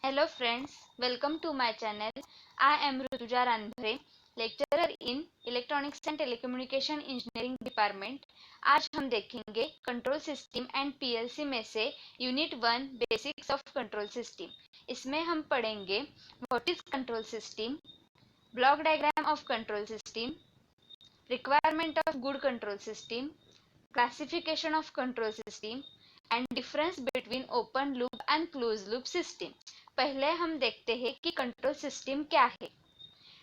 Hello friends, welcome to my channel. I am Rutuja Ranbhare, lecturer in Electronics and Telecommunication Engineering Department. आज हम देखेंगे control system and PLC में से unit 1 basics of control system. इसमें हम पढ़ेंगे what is control system, block diagram of control system, requirement of good control system, classification of control system and difference between open loop and close loop system. पहले हम देखते हैं कि control system क्या है।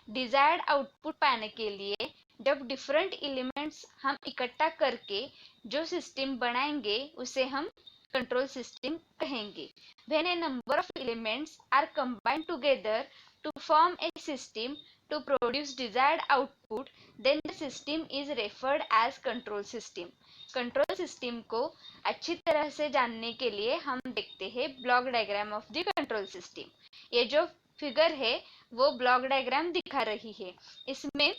डिजायर्ड आउटपुट पाने के लिए जब डिफरेंट एलिमेंट्स हम इकट्ठा करके जो सिस्टम बनाएंगे उसे हम कंट्रोल सिस्टम कहेंगे। When a number of elements are combined together to form a system to produce desired output, then the system is referred as control system. Control system को अच्छी तरह से जानने के लिए हम देखते हैं block diagram of the control system. ये जो फिगर है वो ब्लॉक डायग्राम दिखा रही है। इसमें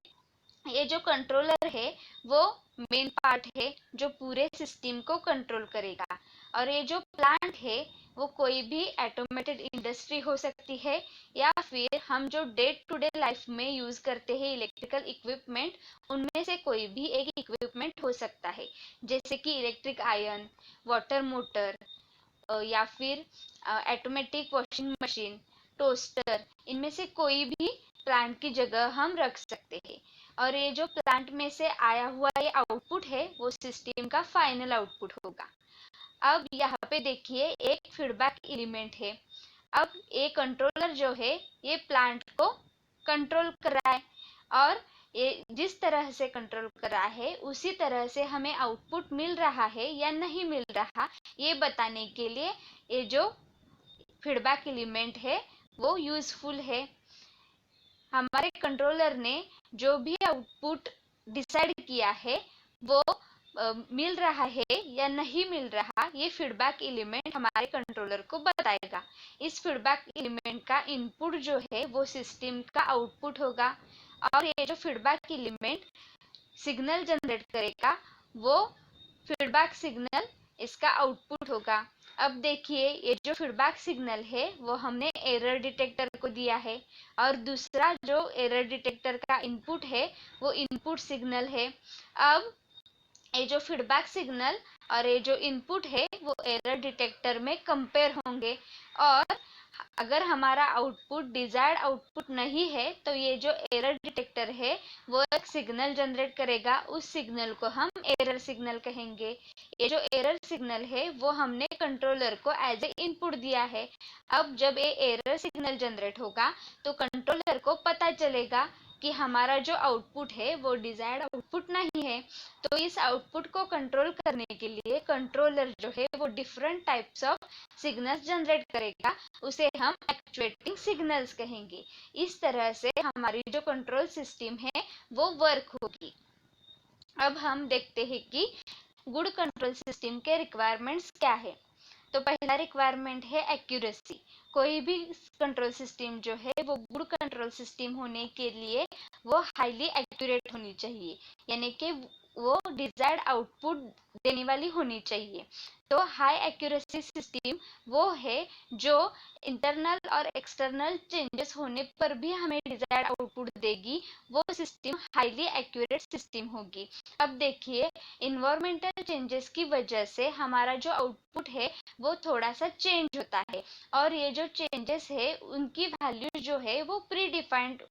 ये जो कंट्रोलर है वो मेन पार्ट है जो पूरे सिस्टम को कंट्रोल करेगा, और ये जो प्लांट है वो कोई भी ऑटोमेटेड इंडस्ट्री हो सकती है या फिर हम जो डे टू डे लाइफ में यूज करते हैं इलेक्ट्रिकल इक्विपमेंट, उनमें से कोई भी एक इक्विपमेंट हो सकता है, जैसे कि इलेक्ट्रिक आयरन, वाटर मोटर, या फिर ऑटोमेटिक वॉशिंग मशीन, टोस्टर। इनमें से कोई भी प्लांट की जगह हम रख सकते हैं, और ये जो प्लांट में से आया हुआ ये आउटपुट है वो सिस्टम का फाइनल आउटपुट होगा। अब यहाँ पे देखिए एक फीडबैक एलिमेंट है। अब ये कंट्रोलर जो है ये प्लांट को कंट्रोल कर रहा है, और ये जिस तरह से कंट्रोल कर रहा है उसी तरह से हमें आउटपुट मिल रहा है या नहीं मिल रहा, ये बताने के लिए ये जो फीडबैक एलिमेंट है वो यूजफुल है। हमारे कंट्रोलर ने जो भी आउटपुट डिसाइड किया है वो मिल रहा है या नहीं मिल रहा, ये फीडबैक एलिमेंट हमारे कंट्रोलर को बताएगा। इस फीडबैक एलिमेंट का इनपुट जो है वो सिस्टम का आउटपुट होगा, और ये जो फीडबैक एलिमेंट सिग्नल जनरेट करेगा वो फीडबैक सिग्नल इसका आउटपुट होगा। अब देखिए ये जो फीडबैक सिग्नल है वो हमने एरर डिटेक्टर को दिया है, और दूसरा जो एरर डिटेक्टर का इनपुट है वो इनपुट सिग्नल है। अब ये जो फीडबैक सिग्नल और ये जो इनपुट है वो एरर डिटेक्टर में कंपेयर होंगे, और अगर हमारा आउटपुट डिजायर्ड आउटपुट नहीं है तो ये जो एरर डिटेक्टर है वो एक सिग्नल जनरेट करेगा, उस सिग्नल को हम एरर सिग्नल कहेंगे। ये जो एरर सिग्नल है वो हमने कंट्रोलर को एज ए इनपुट दिया है। अब जब ये एरर सिग्नल जनरेट होगा तो कंट्रोलर को पता चलेगा कि हमारा जो आउटपुट है वो डिजायर्ड आउटपुट नहीं है। तो इस आउटपुट को कंट्रोल करने के लिए कंट्रोलर जो है वो different types of signals generate करेगा, उसे हम एक्चुएटिंग सिग्नल्स कहेंगे। इस तरह से हमारी जो कंट्रोल सिस्टम है वो वर्क होगी। अब हम देखते हैं कि गुड कंट्रोल सिस्टम के रिक्वायरमेंट्स क्या है। तो पहला रिक्वायरमेंट है एक्यूरेसी। कोई भी कंट्रोल सिस्टम जो है वो गुड कंट्रोल सिस्टम होने के लिए वो हाईली एक्यूरेट होनी चाहिए, यानी कि वो डिजायर्ड आउटपुट देने वाली होनी चाहिए। तो हाई एक्यूरेसी सिस्टम वो है जो इंटरनल और एक्सटर्नल चेंजेस होने पर भी हमें डिजायर्ड आउटपुट देगी, वो सिस्टम हाईली एक्यूरेट सिस्टम होगी। अब देखिए इन्वायरमेंटल चेंजेस की वजह से हमारा जो आउटपुट है वो थोड़ा सा चेंज होता है, और ये जो चेंजेस है उनकी वैल्यू जो है वो प्री डिफाइंड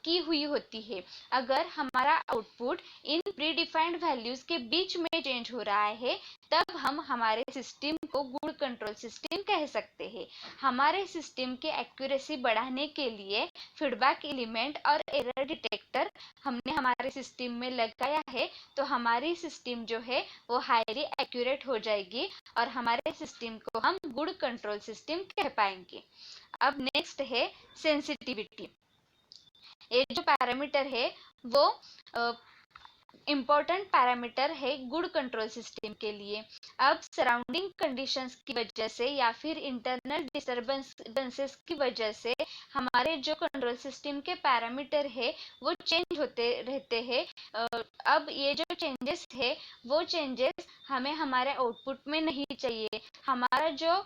की हुई होती है। अगर हमारा आउटपुट इन प्री डिफाइंड वैल्यूज के बीच में चेंज हो रहा है तब हम हमारे सिस्टम को गुड कंट्रोल सिस्टम कह सकते हैं। हमारे सिस्टम की एक्यूरेसी बढ़ाने के लिए फीडबैक एलिमेंट और एरर डिटेक्टर हमने हमारे सिस्टम में लगाया है, तो हमारी सिस्टम जो है वो हाईली एक्यूरेट हो जाएगी और हमारे सिस्टम को हम गुड कंट्रोल सिस्टम कह पाएंगे। अब नेक्स्ट है सेंसिटिविटी। ये जो पैरामीटर है वो इम्पोर्टेंट पैरामीटर है गुड कंट्रोल सिस्टम के लिए। अब सराउंडिंग कंडीशंस की वजह से या फिर इंटरनल डिस्टरबेंसेस की वजह से हमारे जो कंट्रोल सिस्टम के पैरामीटर है वो चेंज होते रहते हैं। अब ये जो चेंजेस है वो चेंजेस हमें हमारे आउटपुट में नहीं चाहिए। हमारा जो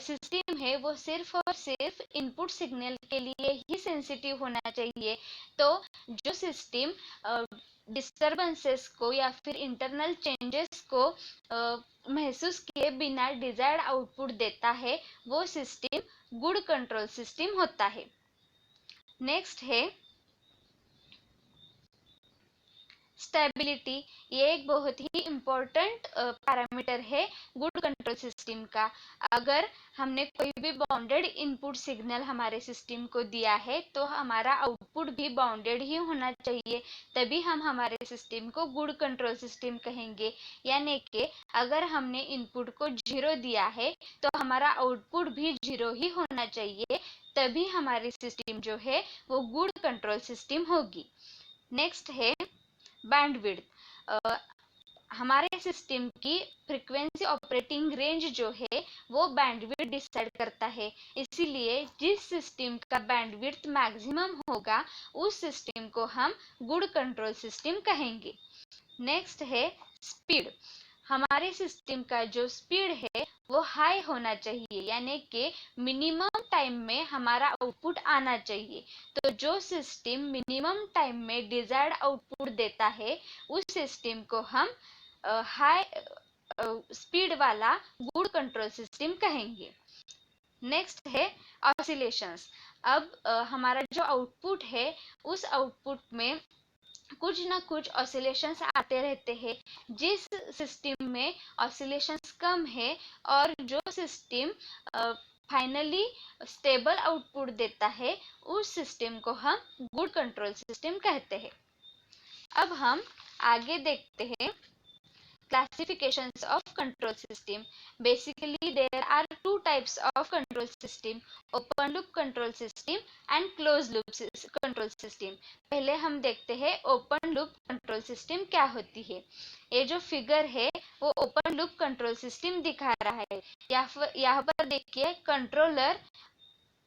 सिस्टम है वो सिर्फ और सिर्फ इनपुट सिग्नल के लिए ही सेंसिटिव होना चाहिए। तो जो सिस्टम डिस्टरबेंसेस को या फिर इंटरनल चेंजेस को महसूस किए बिना डिजायर्ड आउटपुट देता है वो सिस्टम गुड कंट्रोल सिस्टम होता है। नेक्स्ट है स्टेबिलिटी। ये एक बहुत ही इम्पोर्टेंट पैरामीटर है गुड कंट्रोल सिस्टम का। अगर हमने कोई भी बाउंडेड इनपुट सिग्नल हमारे सिस्टम को दिया है तो हमारा आउटपुट भी बाउंडेड ही होना चाहिए, तभी हम हमारे सिस्टम को गुड कंट्रोल सिस्टम कहेंगे। यानी कि अगर हमने इनपुट को 0 दिया है तो हमारा आउटपुट भी 0 ही होना चाहिए, तभी हमारी सिस्टम जो है वो गुड कंट्रोल सिस्टम होगी। नेक्स्ट है बैंडविड्थ। हमारे सिस्टम की फ्रीक्वेंसी ऑपरेटिंग रेंज जो है वो बैंडविड्थ डिसाइड करता है। इसीलिए जिस सिस्टम का बैंडविड्थ मैक्सिमम होगा उस सिस्टम को हम गुड कंट्रोल सिस्टम कहेंगे। नेक्स्ट है स्पीड। हमारे सिस्टम का जो स्पीड है वो हाई होना चाहिए, यानी कि मिनिमम टाइम में हमारा आउटपुट आना चाहिए। तो जो सिस्टम मिनिमम टाइम में डिजायर्ड आउटपुट देता है उस सिस्टम को हम हाई स्पीड वाला गुड कंट्रोल सिस्टम कहेंगे। नेक्स्ट है ऑसिलेशंस। अब हमारा जो आउटपुट है उस आउटपुट में कुछ ना कुछ ऑसिलेशंस आते रहते हैं। जिस सिस्टम में ऑसिलेशंस कम है और जो सिस्टम फाइनली स्टेबल आउटपुट देता है उस सिस्टम को हम गुड कंट्रोल सिस्टम कहते हैं। अब हम आगे देखते हैं classifications of control system. Basically there are two types of control system, open loop control system and closed loop control system. पहले हम देखते हैं ओपन लूप कंट्रोल सिस्टम क्या होती है। ये जो फिगर है वो ओपन लूप कंट्रोल सिस्टम दिखा रहा है। यहाँ पर देखिए कंट्रोलर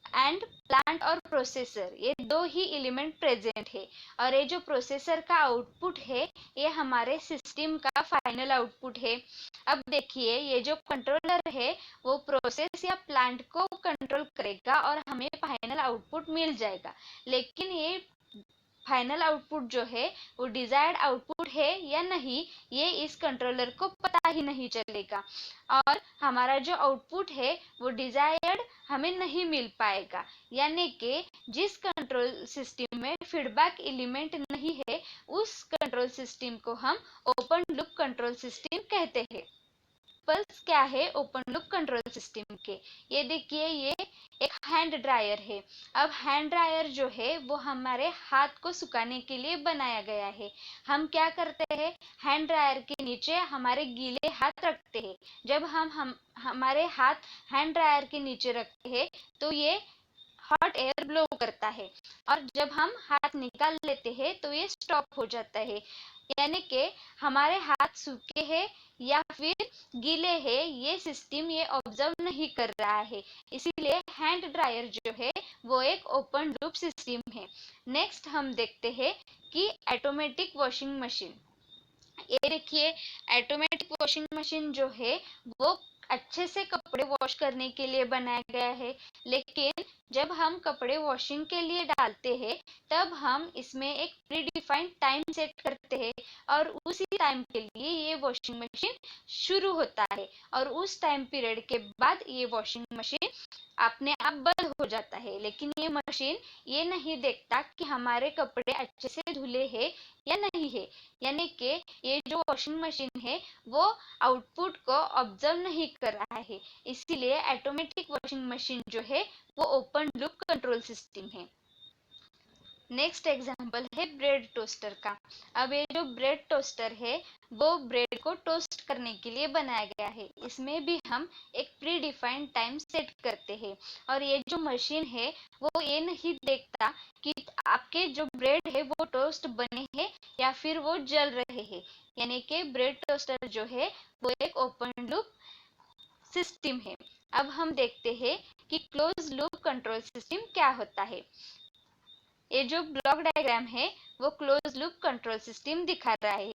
एंड प्लांट और प्रोसेसर, ये दो ही एलिमेंट प्रेजेंट है और ये जो प्रोसेसर का आउटपुट है ये हमारे सिस्टम का फाइनल आउटपुट है। अब देखिए ये जो कंट्रोलर है वो प्रोसेस या प्लांट को कंट्रोल करेगा और हमें फाइनल आउटपुट मिल जाएगा, लेकिन ये फाइनल आउटपुट जो है वो डिजायर्ड आउटपुट है या नहीं ये इस कंट्रोलर को पता ही नहीं चलेगा और हमारा जो आउटपुट है वो डिजायर्ड हमें नहीं मिल पाएगा। यानी कि जिस कंट्रोल सिस्टम में फीडबैक एलिमेंट नहीं है उस कंट्रोल सिस्टम को हम ओपन लूप कंट्रोल सिस्टम कहते हैं। पल्स क्या है ओपन लूप कंट्रोल सिस्टम के, ये देखिए ये एक हैंड ड्रायर है। अब हैंड ड्रायर जो है वो हमारे हाथ को सुखाने के लिए बनाया गया है। हम क्या करते हैं हैंड ड्रायर के नीचे हमारे गीले हाथ रखते हैं। जब हम हमारे हाथ हैंड ड्रायर के नीचे रखते हैं तो ये हॉट एयर ब्लो करता है और जब हम हाथ निकाल लेते हैं तो ये स्टॉप हो जाता है। यानी कि हमारे हाथ सूखे हैं या फिर गीले हैं ये सिस्टम ये ऑब्जर्व नहीं कर रहा है, इसीलिए हैंड ड्रायर जो है वो एक ओपन लूप सिस्टम है। नेक्स्ट हम देखते हैं कि ऑटोमेटिक वॉशिंग मशीन। ये देखिए ऑटोमेटिक वॉशिंग मशीन जो है वो अच्छे से कपड़े वॉश करने के लिए बनाया गया है, लेकिन जब हम कपड़े वॉशिंग के लिए डालते हैं तब हम इसमें एक प्री डिफाइंड टाइम सेट करते हैं और उसी टाइम के लिए ये वॉशिंग मशीन शुरू होता है और उस टाइम पीरियड के बाद ये वॉशिंग मशीन अपने आप बंद हो जाता है। लेकिन ये मशीन ये नहीं देखता कि हमारे कपड़े अच्छे से धुले हैं या नहीं है, यानी कि ये जो वॉशिंग मशीन है वो आउटपुट को ऑब्जर्व नहीं कर रहा है, इसीलिए ऑटोमेटिक वॉशिंग मशीन जो है वो ओपन लूप कंट्रोल सिस्टम है। नेक्स्ट एग्जाम्पल है ब्रेड टोस्टर का। अब ये जो ब्रेड टोस्टर है वो ब्रेड को टोस्ट करने के लिए बनाया गया है। इसमें भी हम एक प्री डिफाइंड टाइम सेट करते हैं और ये जो मशीन है वो ये नहीं देखता कि आपके जो ब्रेड है वो टोस्ट बने हैं या फिर वो जल रहे हैं। यानी कि ब्रेड टोस्टर जो है वो एक ओपन लूप सिस्टम है। अब हम देखते हैं कि क्लोज लूप कंट्रोल सिस्टम क्या होता है। ये जो ब्लॉक डायग्राम है वो क्लोज लूप कंट्रोल सिस्टम दिखा रहा है।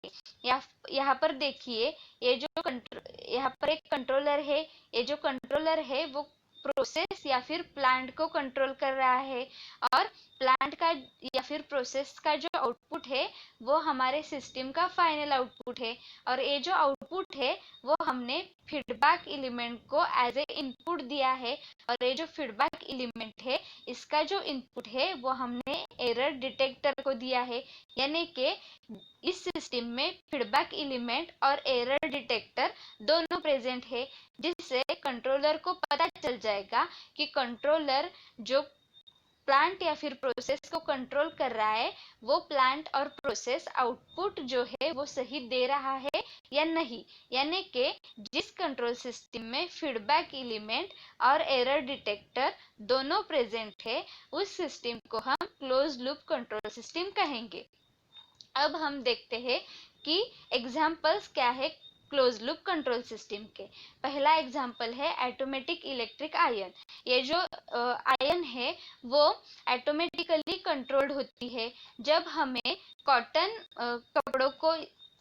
यहाँ पर देखिए, यहाँ पर एक कंट्रोलर है। ये जो कंट्रोलर है वो प्रोसेस या फिर प्लांट को कंट्रोल कर रहा है, और प्लांट का या फिर प्रोसेस का जो आउटपुट है वो हमारे सिस्टम का फाइनल आउटपुट है। और ये जो आउटपुट है वो हमने फीडबैक एलिमेंट को एज ए इनपुट दिया है, और ये जो फीडबैक एलिमेंट है इसका जो इनपुट है वो हमने एरर डिटेक्टर को दिया है। यानी कि इस सिस्टम में फीडबैक एलिमेंट और एरर डिटेक्टर दोनों प्रेजेंट है, जिससे कंट्रोलर को पता चल जाएगा कि कंट्रोलर जो प्लांट या फिर प्रोसेस को कंट्रोल कर रहा है वो प्लांट और प्रोसेस आउटपुट जो है वो सही दे रहा है या नहीं। यानी कि जिस कंट्रोल सिस्टम में फीडबैक एलिमेंट और एरर डिटेक्टर दोनों प्रेजेंट है उस सिस्टम को हम क्लोज लूप कंट्रोल सिस्टम कहेंगे। अब हम देखते हैं कि एग्जाम्पल्स क्या है क्लोज लूप कंट्रोल सिस्टम के। पहला एग्जाम्पल है ऑटोमेटिक इलेक्ट्रिक आयन। ये जो आयन है वो ऑटोमेटिकली कंट्रोल्ड होती है। जब हमें कॉटन कपड़ों को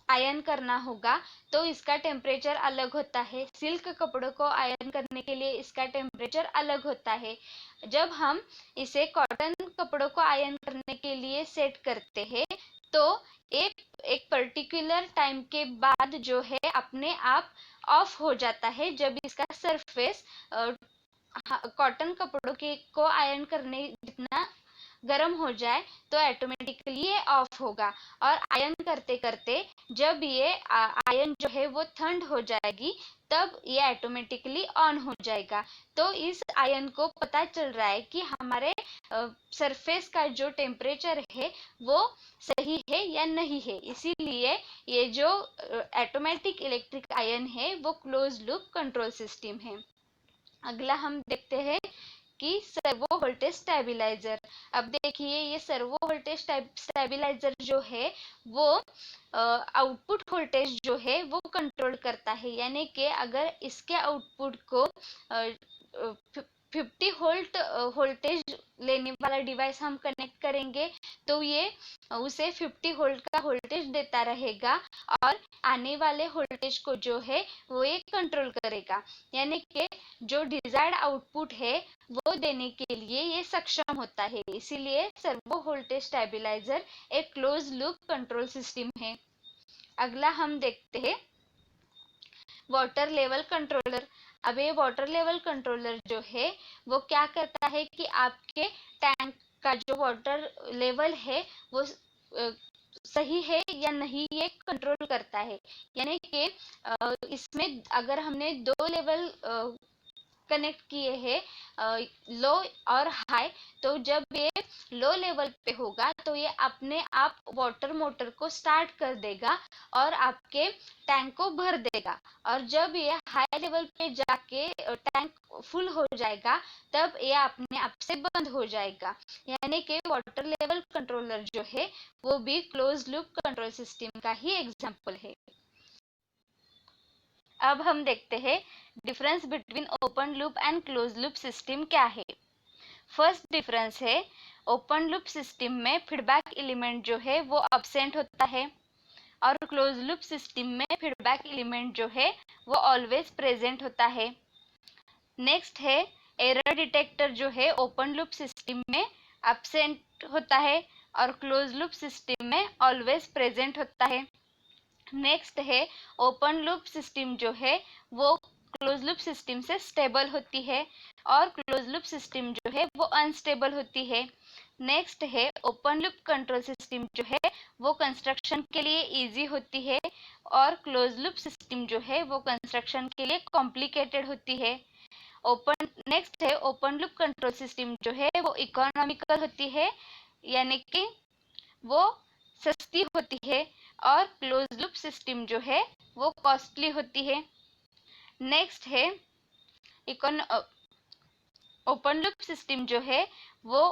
आयन करना होगा तो इसका टेम्परेचर अलग होता है, सिल्क कपड़ों को आयन करने के लिए इसका टेम्परेचर अलग होता है। जब हम इसे कॉटन कपड़ों को आयन करने के लिए सेट करते हैं तो एक पर्टिकुलर टाइम के बाद जो है अपने आप ऑफ हो जाता है। जब इसका सरफेस कॉटन कपड़ों के को आयरन करने जितना गर्म हो जाए तो ऑटोमेटिकली ये ऑफ होगा, और आयरन करते करते जब ये आयरन जो है वो ठंड हो जाएगी तब ये ऑटोमेटिकली ऑन हो जाएगा। तो इस आयरन को पता चल रहा है कि हमारे सरफेस का जो टेम्परेचर है वो सही है या नहीं है, इसीलिए ये जो ऑटोमेटिक इलेक्ट्रिक आयरन है वो क्लोज लूप कंट्रोल सिस्टम है। अगला हम देखते हैं कि सर्वो वोल्टेज स्टेबलाइजर। अब देखिए ये सर्वो वोल्टेज स्टेबलाइजर जो है वो आउटपुट वोल्टेज जो है वो कंट्रोल करता है। यानी कि अगर इसके आउटपुट को 50 वोल्ट वोल्टेज लेने वाला डिवाइस हम कनेक्ट करेंगे तो ये उसे 50 वोल्ट का वोल्टेज देता रहेगा, और आने वाले वोल्टेज को जो है वो ये कंट्रोल करेगा। यानी कि जो डिजायर्ड आउटपुट है वो देने के लिए ये सक्षम होता है। इसीलिए सर्वो वोल्टेज स्टेबलाइजर एक क्लोज लूप कंट्रोल सिस्टम है। अगला हम देखते हैं वाटर लेवल कंट्रोलर। अब ये वाटर लेवल कंट्रोलर जो है वो क्या करता है कि आपके टैंक का जो वाटर लेवल है वो सही है या नहीं ये कंट्रोल करता है। यानी कि इसमें अगर हमने दो लेवल कनेक्ट किए हैं लो और हाई, तो जब ये लो लेवल पे होगा तो ये अपने आप वाटर मोटर को स्टार्ट कर देगा और आपके टैंक को भर देगा, और जब ये हाई लेवल पे जाके टैंक फुल हो जाएगा तब ये अपने आप से बंद हो जाएगा। यानी कि वाटर लेवल कंट्रोलर जो है वो भी क्लोज लूप कंट्रोल सिस्टम का ही एग्जांपल है। अब हम देखते हैं difference between open loop and close loop system क्या है। फर्स्ट डिफरेंस है ओपन लूप सिस्टम में फीडबैक एलिमेंट जो है वो अब्सेंट होता है, और क्लोज लूप सिस्टम में फीडबैक एलिमेंट जो है वो ऑलवेज प्रेजेंट होता है। नेक्स्ट है एरर डिटेक्टर जो है ओपन लूप सिस्टम में अब्सेंट होता है और क्लोज लूप सिस्टम में ऑलवेज प्रेजेंट होता है। नेक्स्ट है ओपन लूप सिस्टम जो है वो क्लोज लूप सिस्टम से स्टेबल होती है, और क्लोज लूप सिस्टम जो है वो अनस्टेबल होती है। नेक्स्ट है ओपन लूप कंट्रोल सिस्टम जो है वो कंस्ट्रक्शन के लिए इजी होती है, और क्लोज लूप सिस्टम जो है वो कंस्ट्रक्शन के लिए कॉम्प्लिकेटेड होती है। नेक्स्ट है ओपन लूप कंट्रोल सिस्टम जो है वो इकोनॉमिकल होती है, यानी कि वो सस्ती होती है, और क्लोज लूप सिस्टम जो है वो कॉस्टली होती है। नेक्स्ट है ओपन लूप सिस्टम जो है वो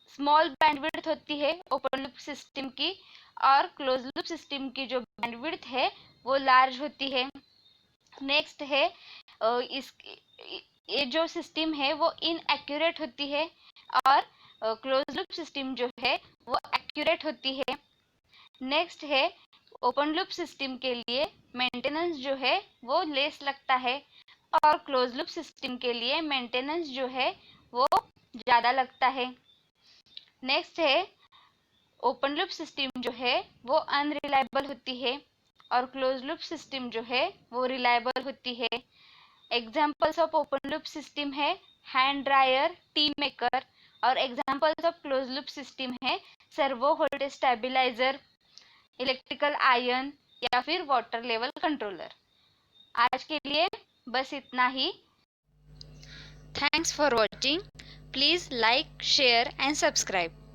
स्मॉल बैंडविड्थ होती है ओपन लूप सिस्टम की, और क्लोज लूप सिस्टम की जो बैंडविड्थ है वो लार्ज होती है। नेक्स्ट है इस ये जो सिस्टम है वो इनएक्यूरेट होती है और क्लोज लूप सिस्टम जो है वो एक्यूरेट होती है। नेक्स्ट है ओपन लूप सिस्टम के लिए मेंटेनेंस जो है वो लेस लगता है और क्लोज लूप सिस्टम के लिए मेंटेनेंस जो है वो ज़्यादा लगता है। नेक्स्ट है ओपन लूप सिस्टम जो है वो अनरिलायबल होती है और क्लोज लूप सिस्टम जो है वो रिलायबल होती है। Examples of open loop system है हैंड ड्रायर, टी मेकर, और examples of close loop system है servo voltage stabiliser, electrical iron या फिर वाटर लेवल कंट्रोलर। आज के लिए बस इतना ही। Thanks for watching. Please like, share and subscribe.